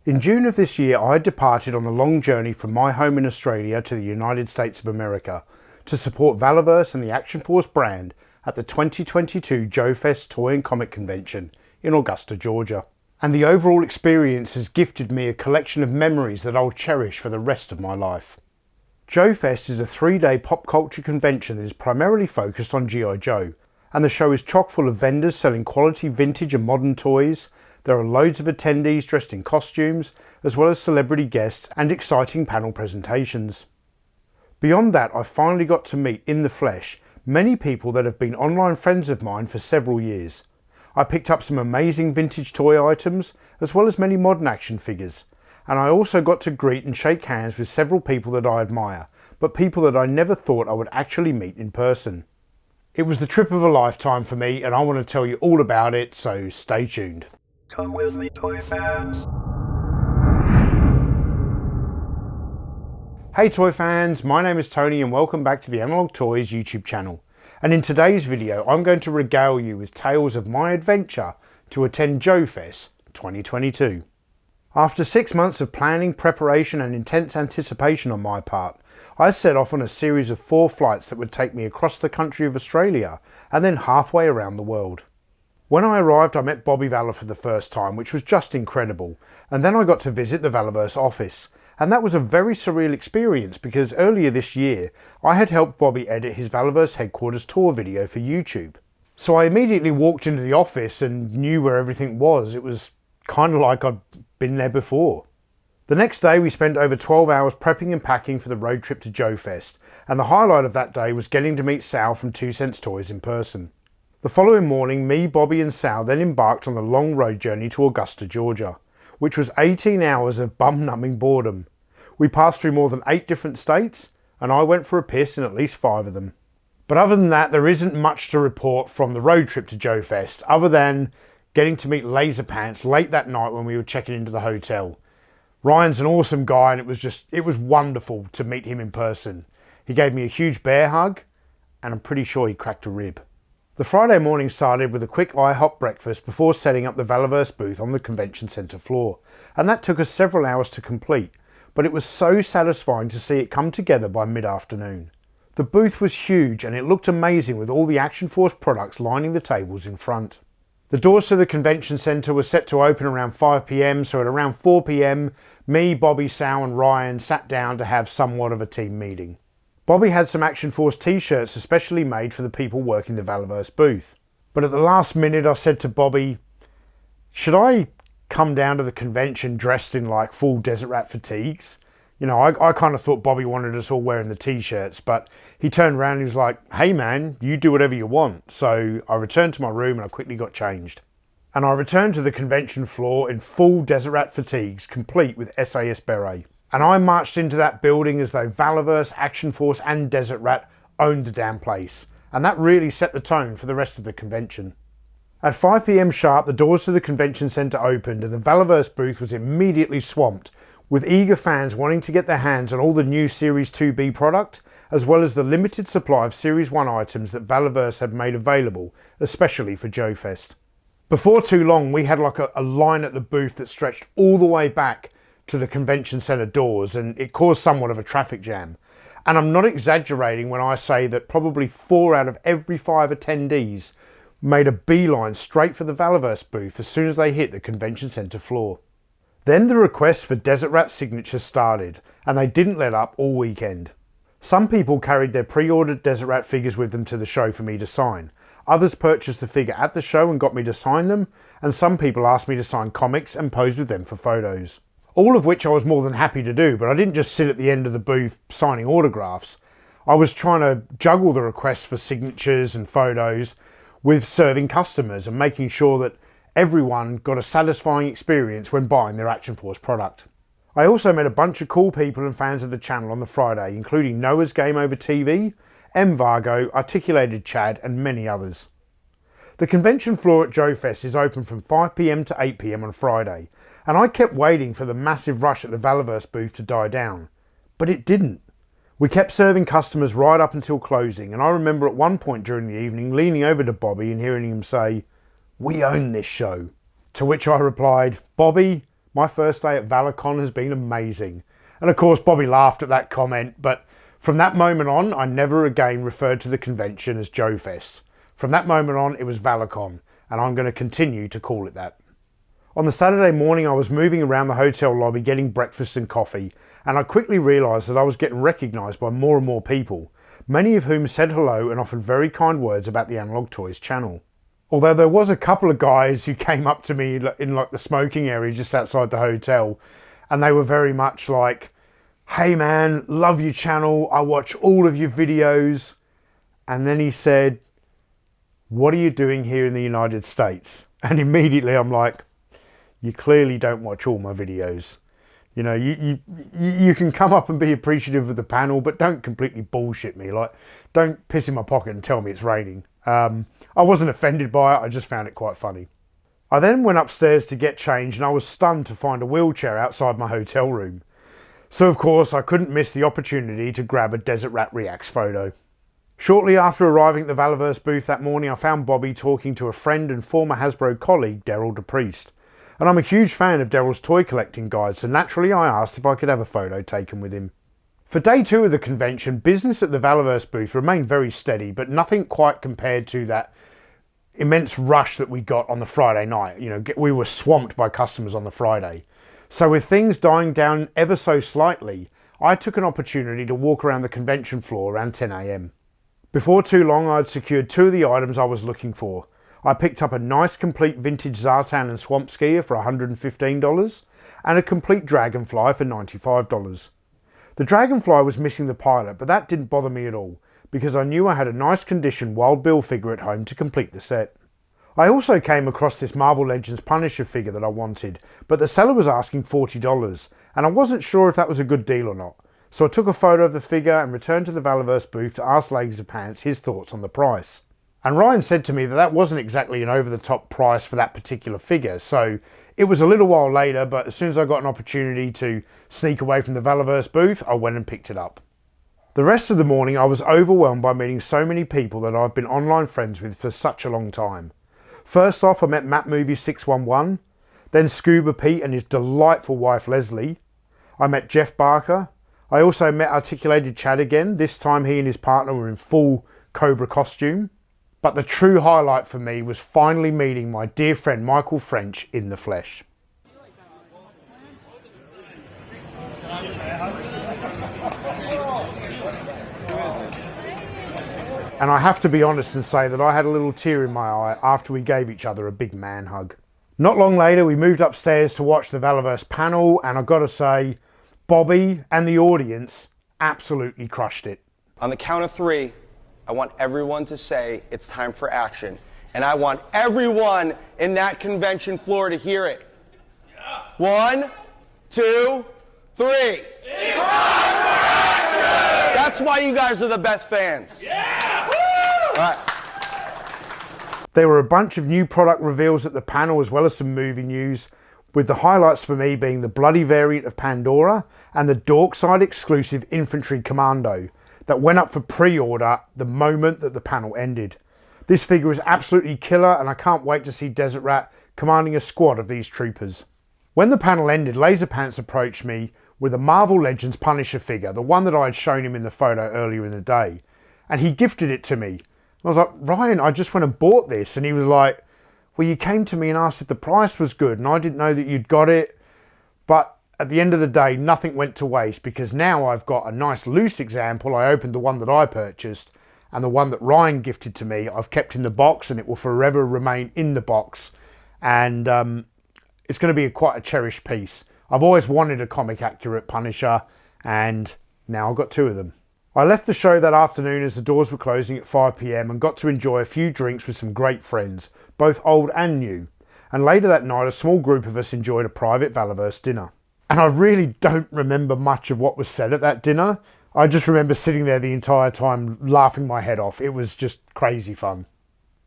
In June of this year, I had departed on the long journey from my home in Australia to the United States of America to support Valaverse and the Action Force brand at the 2022 JoeFest Toy and Comic Convention in Augusta, Georgia. And the overall experience has gifted me a collection of memories that I'll cherish for the rest of my life. JoeFest is a 3-day pop culture convention that is primarily focused on G.I. Joe, and the show is chock full of vendors selling quality vintage and modern toys. There are loads of attendees dressed in costumes, as well as celebrity guests and exciting panel presentations. Beyond that, I finally got to meet in the flesh many people that have been online friends of mine for several years. I picked up some amazing vintage toy items, as well as many modern action figures. And I also got to greet and shake hands with several people that I admire, but people that I never thought I would actually meet in person. It was the trip of a lifetime for me, and I want to tell you all about it, so stay tuned. Come with me, toy fans. Hey toy fans, my name is Tony and welcome back to the Analog Toys YouTube channel. And in today's video, I'm going to regale you with tales of my adventure to attend JoeFest 2022. After 6 months of planning, preparation and intense anticipation on my part, I set off on a series of 4 flights that would take me across the country of Australia and then halfway around the world. When I arrived, I met Bobby Valler for the first time, which was just incredible, and then I got to visit the Valaverse office, and that was a very surreal experience because earlier this year I had helped Bobby edit his Valaverse headquarters tour video for YouTube. So I immediately walked into the office and knew where everything was. It was kind of like I'd been there before. The next day we spent over 12 hours prepping and packing for the road trip to JoeFest, and the highlight of that day was getting to meet Sal from 2 Cents Toys in person. The following morning, me, Bobby and Sal then embarked on the long road journey to Augusta, Georgia, which was 18 hours of bum-numbing boredom. We passed through more than 8 different states, and I went for a piss in at least 5 of them. But other than that, there isn't much to report from the road trip to JoeFest, other than getting to meet Laserpants late that night when we were checking into the hotel. Ryan's an awesome guy, and it was wonderful to meet him in person. He gave me a huge bear hug, and I'm pretty sure he cracked a rib. The Friday morning started with a quick IHOP breakfast before setting up the Valaverse booth on the convention centre floor, and that took us several hours to complete, but it was so satisfying to see it come together by mid-afternoon. The booth was huge and it looked amazing with all the Action Force products lining the tables in front. The doors to the convention centre were set to open around 5 PM, so at around 4 PM, me, Bobby, Sal and Ryan sat down to have somewhat of a team meeting. Bobby had some Action Force t-shirts especially made for the people working the Valaverse booth. But at the last minute I said to Bobby, should I come down to the convention dressed in like full Desert Rat fatigues? You know, I kind of thought Bobby wanted us all wearing the t-shirts, but he turned around and he was like, hey man, you do whatever you want. So I returned to my room and I quickly got changed. And I returned to the convention floor in full Desert Rat fatigues, complete with SAS beret. And I marched into that building as though Valaverse, Action Force and Desert Rat owned the damn place. And that really set the tone for the rest of the convention. At 5 PM sharp, the doors to the convention centre opened and the Valaverse booth was immediately swamped, with eager fans wanting to get their hands on all the new Series 2B product, as well as the limited supply of Series 1 items that Valaverse had made available, especially for JoeFest. Before too long, we had like a line at the booth that stretched all the way back to the convention centre doors, and it caused somewhat of a traffic jam. And I'm not exaggerating when I say that probably 4 out of every 5 attendees made a beeline straight for the Valaverse booth as soon as they hit the convention centre floor. Then the requests for Desert Rat signatures started, and they didn't let up all weekend. Some people carried their pre-ordered Desert Rat figures with them to the show for me to sign. Others purchased the figure at the show and got me to sign them, and some people asked me to sign comics and pose with them for photos. All of which I was more than happy to do, but I didn't just sit at the end of the booth signing autographs. I was trying to juggle the requests for signatures and photos with serving customers and making sure that everyone got a satisfying experience when buying their Action Force product. I also met a bunch of cool people and fans of the channel on the Friday, including Noah's Game Over TV, M. Vargo, Articulated Chad and many others. The convention floor at JoeFest is open from 5 PM to 8 PM on Friday, and I kept waiting for the massive rush at the Valaverse booth to die down, but it didn't. We kept serving customers right up until closing, and I remember at one point during the evening leaning over to Bobby and hearing him say, "We own this show." To which I replied, "Bobby, My first day at Valicon has been amazing. And of course, Bobby laughed at that comment, but from that moment on, I never again referred to the convention as JoeFest. From that moment on, it was Valicon, and I'm going to continue to call it that. On the Saturday morning, I was moving around the hotel lobby getting breakfast and coffee, and I quickly realised that I was getting recognised by more and more people, many of whom said hello and offered very kind words about the Analog Toys channel. Although there was a couple of guys who came up to me in like the smoking area just outside the hotel, and they were very much like, "Hey man, love your channel, I watch all of your videos." And then he said, "What are you doing here in the United States?" And immediately I'm like, you clearly don't watch all my videos. You know, you can come up and be appreciative of the panel, but don't completely bullshit me. Like, don't piss in my pocket and tell me it's raining. I wasn't offended by it, I just found it quite funny. I then went upstairs to get changed, and I was stunned to find a wheelchair outside my hotel room. So of course I couldn't miss the opportunity to grab a Desert Rat Reacts photo. Shortly after arriving at the Valaverse booth that morning, I found Bobby talking to a friend and former Hasbro colleague, Daryl DePriest. And I'm a huge fan of Daryl's toy collecting guide, so naturally I asked if I could have a photo taken with him. For day 2 of the convention, business at the Valaverse booth remained very steady, but nothing quite compared to that immense rush that we got on the Friday night. You know, we were swamped by customers on the Friday. So with things dying down ever so slightly, I took an opportunity to walk around the convention floor around 10 AM. Before too long, I'd secured 2 of the items I was looking for. I picked up a nice complete vintage Zartan and Swamp Skier for $115 and a complete Dragonfly for $95. The Dragonfly was missing the pilot, but that didn't bother me at all because I knew I had a nice condition Wild Bill figure at home to complete the set. I also came across this Marvel Legends Punisher figure that I wanted, but the seller was asking $40 and I wasn't sure if that was a good deal or not. So I took a photo of the figure and returned to the Valaverse booth to ask Legs of Pants his thoughts on the price. And Ryan said to me that that wasn't exactly an over-the-top price for that particular figure, so it was a little while later, but as soon as I got an opportunity to sneak away from the Valaverse booth, I went and picked it up. The rest of the morning I was overwhelmed by meeting so many people that I've been online friends with for such a long time. First off, I met Matt Movie 611, then Scuba Pete and his delightful wife Leslie. I met Jeff Barker. I also met Articulated Chad again. This time he and his partner were in full Cobra costume. But the true highlight for me was finally meeting my dear friend Michael French in the flesh. And I have to be honest and say that I had a little tear in my eye after we gave each other a big man hug. Not long later, we moved upstairs to watch the Valaverse panel, and I've got to say, Bobby and the audience absolutely crushed it. On the count of 3, I want everyone to say it's time for action. And I want everyone in that convention floor to hear it. Yeah. 1, 2, 3. It's time for action! That's why you guys are the best fans. Yeah! Woo! All right. There were a bunch of new product reveals at the panel as well as some movie news, with the highlights for me being the bloody variant of Pandora and the Dorkside exclusive Infantry Commando that went up for pre-order the moment that the panel ended. This figure is absolutely killer and I can't wait to see Desert Rat commanding a squad of these troopers. When the panel ended, Laserpants approached me with a Marvel Legends Punisher figure, the one that I had shown him in the photo earlier in the day, and he gifted it to me. I was like, "Ryan, I just went and bought this," and he was like, "Well, you came to me and asked if the price was good and I didn't know that you'd got it." But at the end of the day, nothing went to waste because now I've got a nice loose example. I opened the one that I purchased, and the one that Ryan gifted to me I've kept in the box, and it will forever remain in the box. And it's going to be quite a cherished piece. I've always wanted a comic accurate Punisher, and now I've got 2 of them. I left the show that afternoon as the doors were closing at 5 PM and got to enjoy a few drinks with some great friends, both old and new. And later that night, a small group of us enjoyed a private Valaverse dinner. And I really don't remember much of what was said at that dinner. I just remember sitting there the entire time laughing my head off. It was just crazy fun.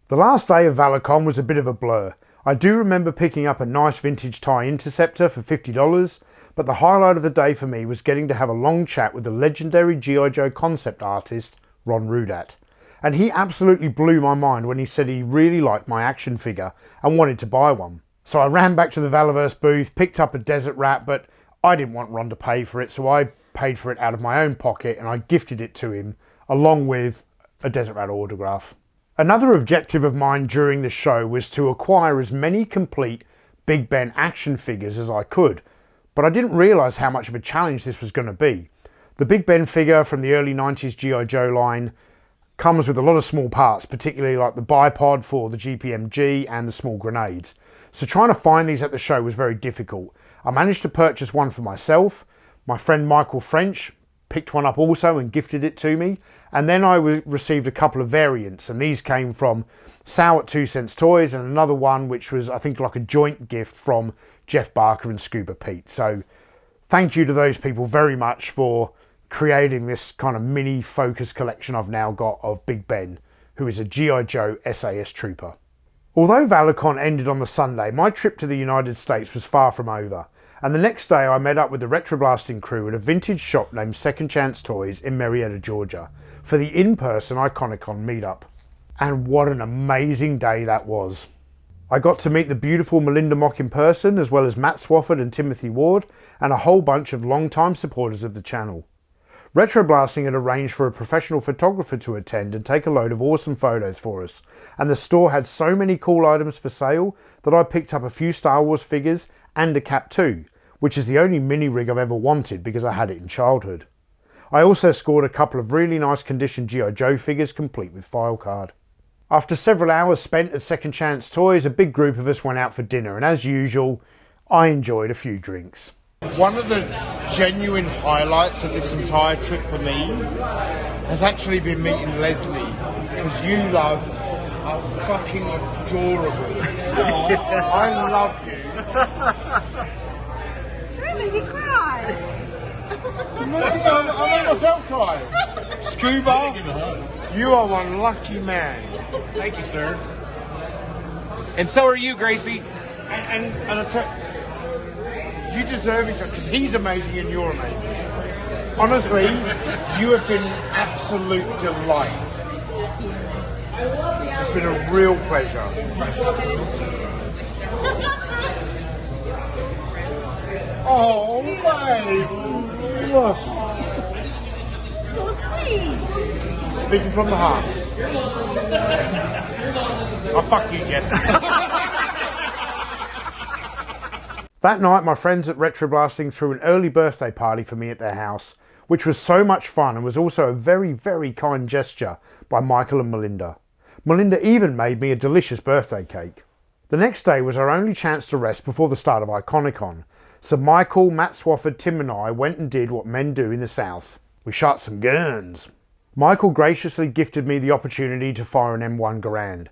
The last day of Valicon was a bit of a blur. I do remember picking up a nice vintage TIE Interceptor for $50, but the highlight of the day for me was getting to have a long chat with the legendary G.I. Joe concept artist, Ron Rudat. And he absolutely blew my mind when he said he really liked my action figure and wanted to buy one. So I ran back to the Valaverse booth, picked up a desert rat, but I didn't want Ron to pay for it, so I paid for it out of my own pocket and I gifted it to him along with a desert rat autograph. Another objective of mine during the show was to acquire as many complete Big Ben action figures as I could, but I didn't realise how much of a challenge this was going to be. The Big Ben figure from the early 90s G.I. Joe line comes with a lot of small parts, particularly like the bipod for the GPMG and the small grenades. So trying to find these at the show was very difficult. I managed to purchase one for myself. My friend Michael French picked one up also and gifted it to me. And then I received a couple of variants, and these came from Sal at 2 Cents Toys and another one which was, I think, like a joint gift from Jeff Barker and Scuba Pete. So thank you to those people very much for creating this kind of mini focus collection I've now got of Big Ben, who is a G.I. Joe SAS trooper. Although ValaCon ended on the Sunday, my trip to the United States was far from over, and the next day I met up with the Retroblasting crew at a vintage shop named Second Chance Toys in Marietta, Georgia, for the in-person Iconicon meetup. And what an amazing day that was. I got to meet the beautiful Melinda Mock in person, as well as Matt Swafford and Timothy Ward, and a whole bunch of long-time supporters of the channel. Retroblasting had arranged for a professional photographer to attend and take a load of awesome photos for us, and the store had so many cool items for sale that I picked up a few Star Wars figures and a Cap 2, which is the only mini rig I've ever wanted because I had it in childhood. I also scored a couple of really nice condition G.I. Joe figures complete with file card. After several hours spent at Second Chance Toys, a big group of us went out for dinner, and as usual, I enjoyed a few drinks. One of the genuine highlights of this entire trip for me has actually been meeting Leslie, because you love are fucking adorable. I love you. That made me cry. I made myself cry. Scuba, you are one lucky man. Thank you, sir. And so are you, Gracie. And I tell you deserve each other, because he's amazing and you're amazing. Honestly, you have been absolute delight. It's been a real pleasure. Oh, babe. So sweet. Speaking from the heart. Oh, fuck you, Jeff. That night, my friends at Retroblasting threw an early birthday party for me at their house, which was so much fun and was also a very, very kind gesture by Michael and Melinda. Melinda even made me a delicious birthday cake. The next day was our only chance to rest before the start of Iconicon, so Michael, Matt Swafford, Tim and I went and did what men do in the South. We shot some guns. Michael graciously gifted me the opportunity to fire an M1 Garand.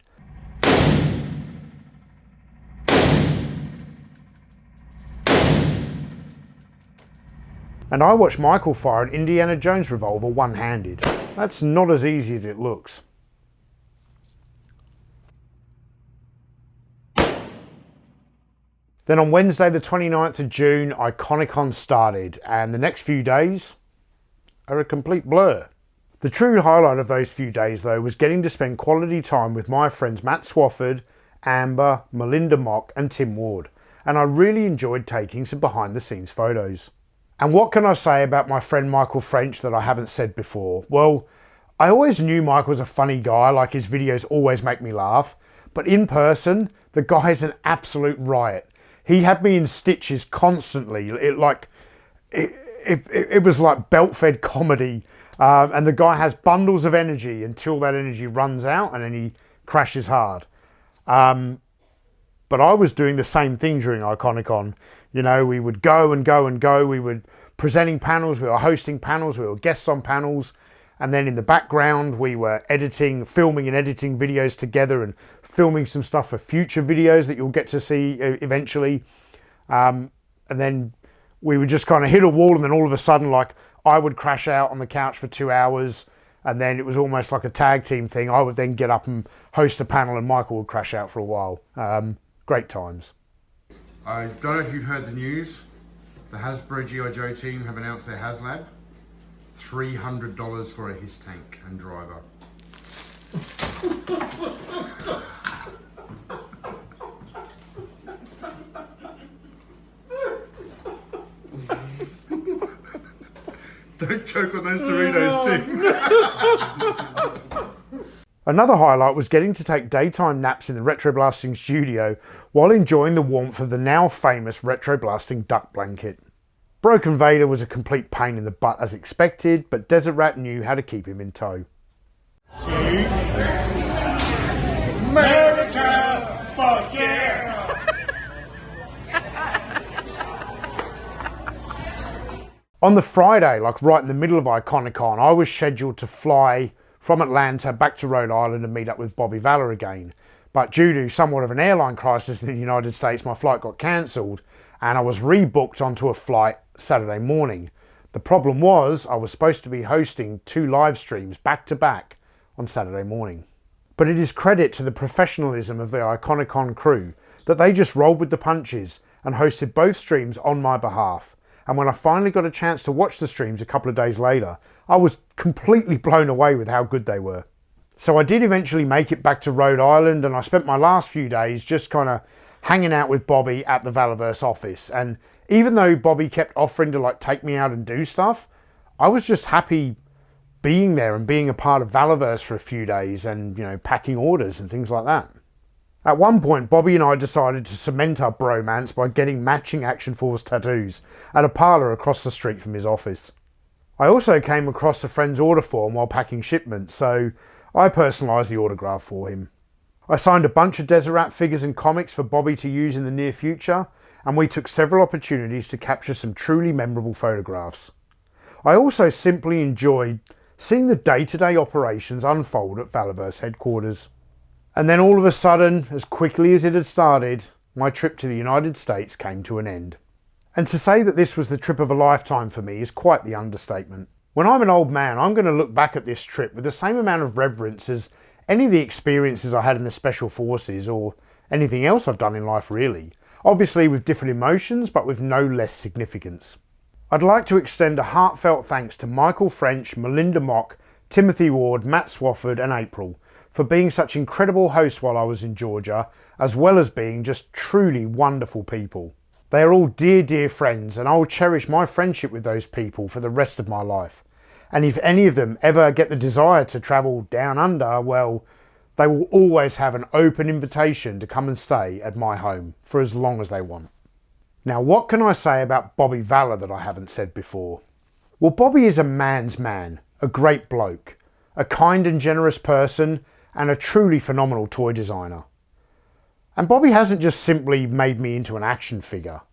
And I watched Michael fire an Indiana Jones revolver one-handed. That's not as easy as it looks. Then on Wednesday the 29th of June, Iconicon started, and the next few days are a complete blur. The true highlight of those few days though was getting to spend quality time with my friends Matt Swafford, Amber, Melinda Mock and Tim Ward, and I really enjoyed taking some behind the scenes photos. And what can I say about my friend Michael French that I haven't said before? Well, I always knew Mike was a funny guy, like his videos always make me laugh, but in person, the guy's an absolute riot. He had me in stitches constantly. It was like belt-fed comedy, and the guy has bundles of energy until that energy runs out and then he crashes hard. But I was doing the same thing during Iconicon. You know, we would go and go and go. We were presenting panels, we were hosting panels, we were guests on panels. And then in the background, we were filming and editing videos together and filming some stuff for future videos that you'll get to see eventually. And then we would just kind of hit a wall, and then all of a sudden, like, I would crash out on the couch for 2 hours, and then it was almost like a tag team thing. I would then get up and host a panel, and Michael would crash out for a while. Great times. I don't know if you've heard the news. The Hasbro G.I. Joe team have announced their HasLab. $300 for a his tank and driver. Don't choke on those Doritos, Tim. Another highlight was getting to take daytime naps in the retroblasting studio while enjoying the warmth of the now famous retroblasting duck blanket. Broken Vader was a complete pain in the butt as expected, but Desert Rat knew how to keep him in tow. America, fuck yeah! On the Friday, like right in the middle of Iconicon, I was scheduled to fly from Atlanta back to Rhode Island and meet up with Bobby Valor again. But due to somewhat of an airline crisis in the United States, my flight got cancelled and I was rebooked onto a flight Saturday morning. The problem was I was supposed to be hosting 2 live streams back to back on Saturday morning. But it is credit to the professionalism of the Iconicon crew that they just rolled with the punches and hosted both streams on my behalf. And when I finally got a chance to watch the streams a couple of days later, I was completely blown away with how good they were. So I did eventually make it back to Rhode Island, and I spent my last few days just kind of hanging out with Bobby at the Valorverse office. And even though Bobby kept offering to like take me out and do stuff, I was just happy being there and being a part of Valorverse for a few days and, you know, packing orders and things like that. At one point, Bobby and I decided to cement our bromance by getting matching Action Force tattoos at a parlour across the street from his office. I also came across a friend's order form while packing shipments, so I personalised the autograph for him. I signed a bunch of Desert Rat figures and comics for Bobby to use in the near future, and we took several opportunities to capture some truly memorable photographs. I also simply enjoyed seeing the day-to-day operations unfold at Valorverse headquarters. And then all of a sudden, as quickly as it had started, my trip to the United States came to an end. And to say that this was the trip of a lifetime for me is quite the understatement. When I'm an old man, I'm going to look back at this trip with the same amount of reverence as any of the experiences I had in the Special Forces or anything else I've done in life really. Obviously with different emotions, but with no less significance. I'd like to extend a heartfelt thanks to Michael French, Melinda Mock, Timothy Ward, Matt Swafford and April for being such incredible hosts while I was in Georgia, as well as being just truly wonderful people. They are all dear, dear friends, and I will cherish my friendship with those people for the rest of my life. And if any of them ever get the desire to travel down under, well, they will always have an open invitation to come and stay at my home for as long as they want. Now, what can I say about Bobby Valor that I haven't said before? Well, Bobby is a man's man, a great bloke, a kind and generous person, and a truly phenomenal toy designer. And Bobby hasn't just simply made me into an action figure.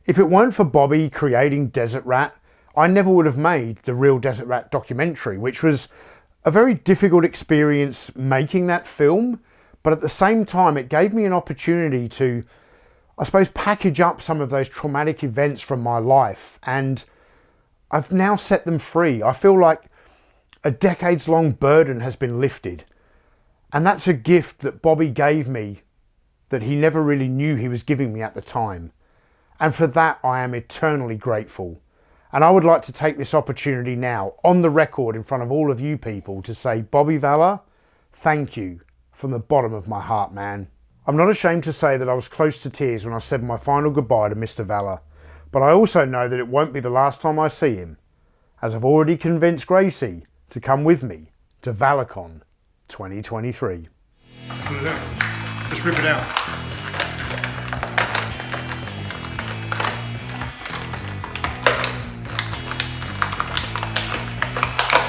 If it weren't for Bobby creating Desert Rat, I never would have made the Real Desert Rat documentary, which was a very difficult experience making that film, but at the same time it gave me an opportunity to, I suppose, package up some of those traumatic events from my life, and I've now set them free. I feel like a decades-long burden has been lifted. And that's a gift that Bobby gave me that he never really knew he was giving me at the time. And for that, I am eternally grateful. And I would like to take this opportunity now, on the record in front of all of you people, to say, Bobby Valor, thank you from the bottom of my heart, man. I'm not ashamed to say that I was close to tears when I said my final goodbye to Mr. Valor. But I also know that it won't be the last time I see him, as I've already convinced Gracie to come with me to ValorCon 2023. Just rip it out.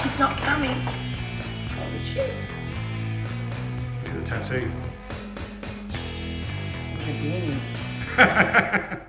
He's not coming. Holy shit. Look at the tattoo. The beans.